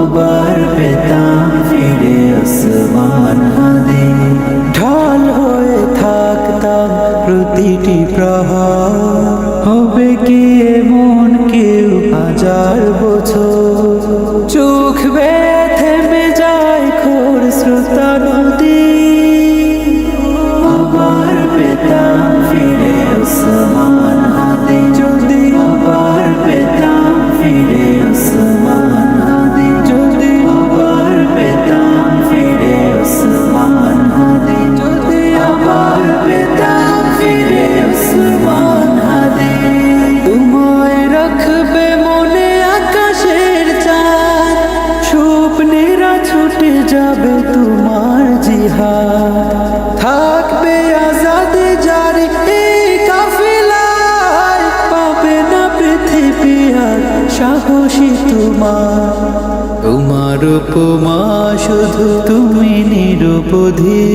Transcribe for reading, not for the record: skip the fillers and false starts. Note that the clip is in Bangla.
আবার পেতাম ফিরে আসমান হাদি। ঢাল হয়ে থাকতাম প্রতিটি প্রহার, হবে কি এমন কেউ হাজার বছর। চোখ বেয়ে থেমে যায় খোর স্রোতা নদী, আবার পেতাম ফিরে আসমান হাদি। যদি আবার পেতাম ফিরে আসমান হাদি, যদি আবার পেতাম ফিরে আসমান হাদি, যদি আবার পেতাম ফিরে আসমান হাদি। তোমায় রাখবে মনে আকাশের চাঁদ, স্বপ্নেরা ছুটে যাবে তোমার জিহাদ। থাকবে আজাদে জারি এই কাফেলায়, পাবে না পৃথিবী আর সাহসী তোমার উপমা শুধু তুমি নিরুপধি।